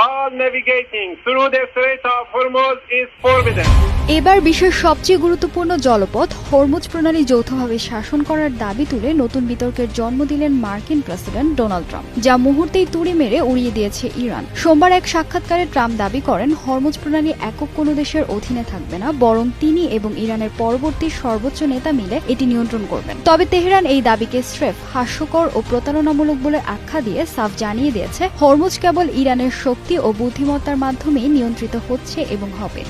all navigating through the Strait of Hormuz is forbidden. এবার বিশ্বের সবচেয়ে গুরুত্বপূর্ণ জলপথ হরমুজ প্রণালী যৌথভাবে শাসন করার দাবি তুলে নতুন বিতর্কের জন্ম দিলেন মার্কিন প্রেসিডেন্ট ডোনাল্ড ট্রাম্প, যা মুহূর্তেই তুড়ি মেরে উড়িয়ে দিয়েছে ইরান। সোমবার এক সাক্ষাৎকারে ট্রাম্প দাবি করেন হরমুজ প্রণালী একক কোনো দেশের অধীনে থাকবে না, বরং তিনি এবং ইরানের পরবর্তী সর্বোচ্চ নেতা মিলে এটি নিয়ন্ত্রণ করবেন। তবে তেহরান এই দাবিকে স্রেফ হাস্যকর ও প্রতারণামূলক বলে আখ্যা দিয়ে সাফ জানিয়ে দিয়েছে হরমুজ কেবল ইরানের শক্তি ও বুদ্ধিমত্তার মাধ্যমেই নিয়ন্ত্রিত হচ্ছে এবং হবে।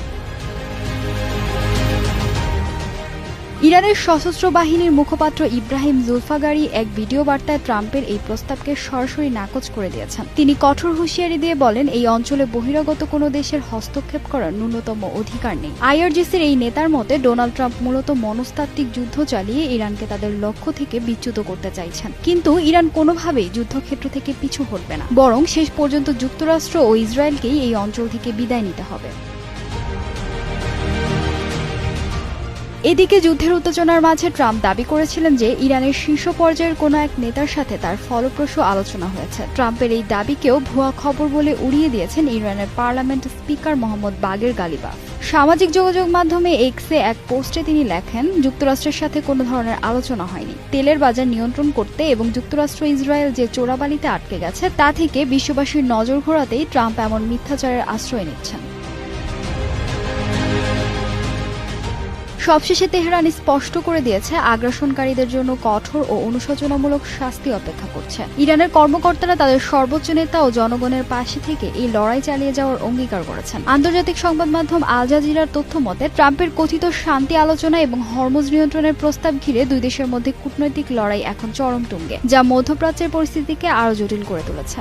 ইরানের সশস্ত্র বাহিনীর মুখপাত্র ইব্রাহিম জুলফাগারি এক ভিডিও বার্তায় ট্রাম্পের এই প্রস্তাবকে সরাসরি নাকচ করে দিয়েছেন। তিনি কঠোর হুঁশিয়ারি দিয়ে বলেন, এই অঞ্চলে বহিরাগত কোনো দেশের হস্তক্ষেপ করার ন্যূনতম অধিকার নেই। আইআরজিসির এই নেতার মতে ডোনাল্ড ট্রাম্প মূলত মনস্তাত্ত্বিক যুদ্ধ চালিয়ে ইরানকে তাদের লক্ষ্য থেকে বিচ্যুত করতে চাইছেন। কিন্তু ইরান কোনোভাবেই যুদ্ধক্ষেত্র থেকে পিছু হটবে না, বরং শেষ পর্যন্ত যুক্তরাষ্ট্র ও ইসরায়েলকেই এই অঞ্চল থেকে বিদায় নিতে হবে। এদিকে যুদ্ধের উত্তেজনার মাঝে ট্রাম্প দাবি করেছিলেন যে ইরানের শীর্ষ পর্যায়ের কোনো এক নেতার সাথে তার ফলপ্রসূ আলোচনা হয়েছে। ট্রাম্পের এই দাবিকেও ভুয়া খবর বলে উড়িয়ে দিয়েছেন ইরানের পার্লামেন্ট স্পিকার মোহাম্মদ বাগের গালিবাফ। সামাজিক যোগাযোগ মাধ্যমে এক্সে এক পোস্টে তিনি লেখেন, যুক্তরাষ্ট্রের সাথে কোনো ধরনের আলোচনা হয়নি। তেলের বাজার নিয়ন্ত্রণ করতে এবং যুক্তরাষ্ট্র ইসরায়েল যে চোরাবালিতে আটকে গেছে তা থেকে বিশ্ববাসীর নজর ঘোরাতেই ট্রাম্প এমন মিথ্যাচারের আশ্রয় নিচ্ছেন। সবশেষে তেহরান স্পষ্ট করে দিয়েছে আগ্রাসনকারীদের জন্য কঠোর ও অনুশোচনামূলক শাস্তি অপেক্ষা করছে। ইরানের কর্মকর্তারা তাদের সর্বোচ্চ নেতা ও জনগণের পাশে থেকে এই লড়াই চালিয়ে যাওয়ার অঙ্গীকার করেছেন। আন্তর্জাতিক সংবাদ মাধ্যম আল জাজিরার তথ্য মতে ট্রাম্পের কথিত শান্তি আলোচনা এবং হরমুজ নিয়ন্ত্রণের প্রস্তাব ঘিরে দুই দেশের মধ্যে কূটনৈতিক লড়াই এখন চরম তুঙ্গে, যা মধ্যপ্রাচ্যের পরিস্থিতিকে আরও জটিল করে তুলেছে।